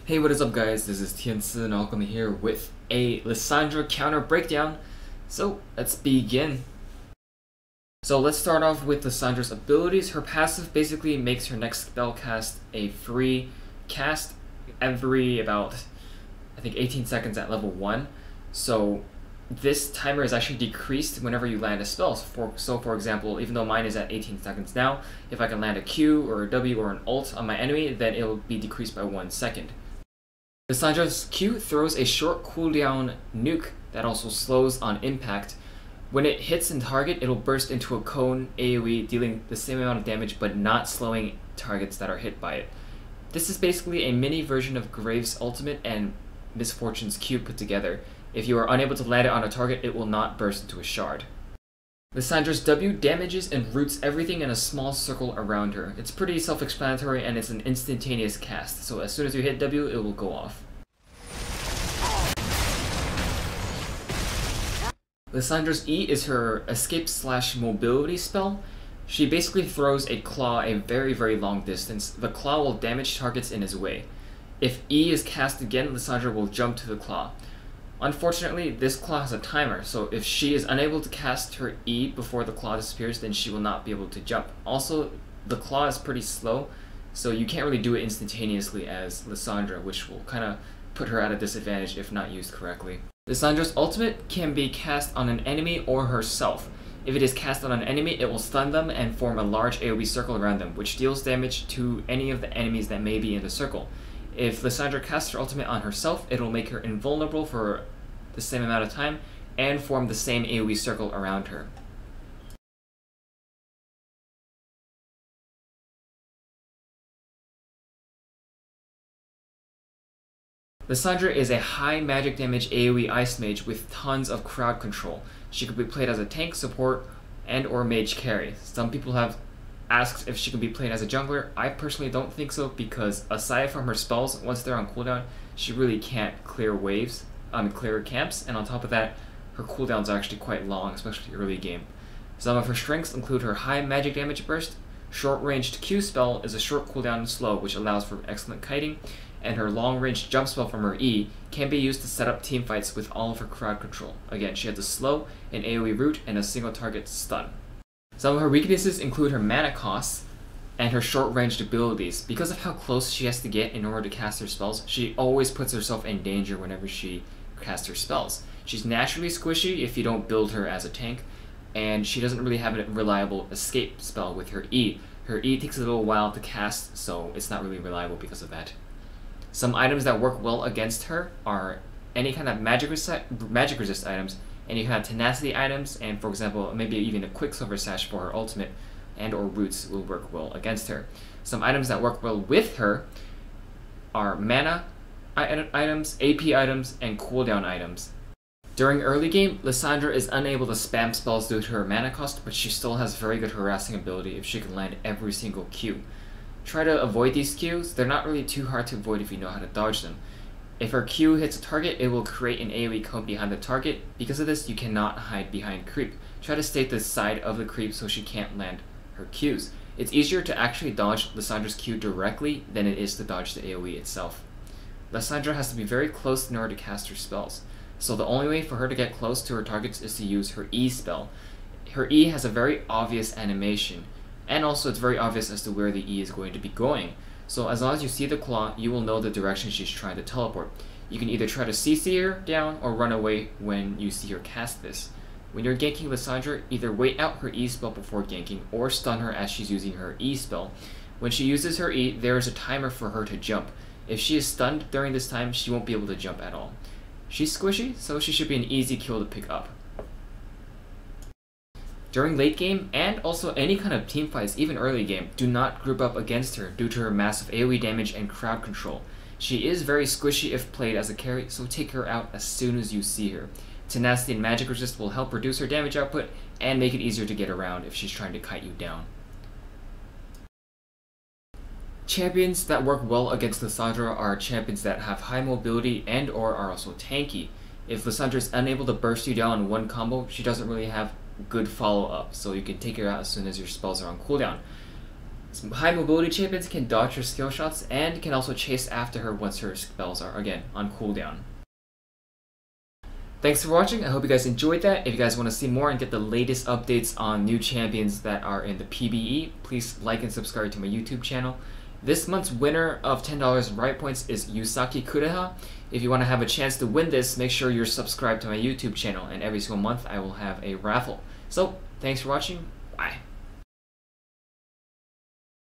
Hey, what is up guys? This is TiensiNoAkuma here with a Lissandra counter breakdown. So let's begin. So let's start off with Lissandra's abilities. Her passive basically makes her next spell cast a free cast every about, I think, 18 seconds at level 1. So this timer is actually decreased whenever you land a spell. So for example, even though mine is at 18 seconds now, if I can land a Q or a W or an ult on my enemy, then it will be decreased by 1 second. Lissandra's Q throws a short cooldown nuke that also slows on impact. When it hits in target, it'll burst into a cone AoE, dealing the same amount of damage but not slowing targets that are hit by it. This is basically a mini version of Graves' ultimate and Misfortune's Q put together. If you are unable to land it on a target, it will not burst into a shard. Lissandra's W damages and roots everything in a small circle around her. It's pretty self-explanatory and it's an instantaneous cast, so as soon as you hit W, it will go off. Lissandra's E is her escape/mobility spell. She basically throws a claw a very long distance. The claw will damage targets in his way. If E is cast again, Lissandra will jump to the claw. Unfortunately, this claw has a timer, so if she is unable to cast her E before the claw disappears, then she will not be able to jump. Also, the claw is pretty slow, so you can't really do it instantaneously as Lissandra, which will kind of put her at a disadvantage if not used correctly. Lissandra's ultimate can be cast on an enemy or herself. If it is cast on an enemy, it will stun them and form a large AoE circle around them, which deals damage to any of the enemies that may be in the circle. If Lissandra casts her ultimate on herself, it will make her invulnerable for the same amount of time and form the same AoE circle around her. Lissandra is a high magic damage AoE Ice Mage with tons of crowd control. She could be played as a tank, support, and or mage carry. Some people have asked if she can be played as a jungler. I personally don't think so, because aside from her spells, once they're on cooldown, she really can't clear waves, clear camps, and on top of that, her cooldowns are actually quite long, especially early game. Some of her strengths include her high magic damage burst, short-ranged Q spell is a short cooldown and slow, which allows for excellent kiting, and her long-range jump spell from her E can be used to set up teamfights with all of her crowd control. Again, she has a slow, an AoE root, and a single target stun. Some of her weaknesses include her mana costs and her short-ranged abilities. Because of how close she has to get in order to cast her spells, she always puts herself in danger whenever she casts her spells. She's naturally squishy if you don't build her as a tank, and she doesn't really have a reliable escape spell with her E. Her E takes a little while to cast, so it's not really reliable because of that. Some items that work well against her are any kind of magic resist items, any kind of tenacity items, and for example, maybe even a Quicksilver Sash for her ultimate and or roots will work well against her. Some items that work well with her are mana items, AP items, and cooldown items. During early game, Lissandra is unable to spam spells due to her mana cost, but she still has very good harassing ability if she can land every single Q. Try to avoid these Qs. They're not really too hard to avoid if you know how to dodge them. If her Q hits a target, it will create an AoE cone behind the target. Because of this, you cannot hide behind creep. Try to stay to the side of the creep so she can't land her Qs. It's easier to actually dodge Lissandra's Q directly than it is to dodge the AoE itself. Lissandra has to be very close in order to cast her spells, so the only way for her to get close to her targets is to use her E spell. Her E has a very obvious animation, and also it's very obvious as to where the E is going to be going. So as long as you see the claw, you will know the direction she's trying to teleport. You can either try to CC her down or run away when you see her cast this. When you're ganking Lissandra, either wait out her E spell before ganking or stun her as she's using her E spell. When she uses her E, there is a timer for her to jump. If she is stunned during this time, she won't be able to jump at all. She's squishy, so she should be an easy kill to pick up. During late game, and also any kind of team fights, even early game, do not group up against her due to her massive AoE damage and crowd control. She is very squishy if played as a carry, so take her out as soon as you see her. Tenacity and magic resist will help reduce her damage output and make it easier to get around if she's trying to kite you down. Champions that work well against Lissandra are champions that have high mobility and or are also tanky. If Lissandra is unable to burst you down in one combo, she doesn't really have good follow-up, so you can take her out as soon as your spells are on cooldown. High mobility champions can dodge her skill shots and can also chase after her once her spells are, again, on cooldown. Thanks for watching. I hope you guys enjoyed that. If you guys want to see more and get the latest updates on new champions that are in the PBE, please like and subscribe to my YouTube channel. This month's winner of $10 right points is Yusaki Kureha. If you want to have a chance to win this, make sure you're subscribed to my YouTube channel, and every single month I will have a raffle. So, thanks for watching.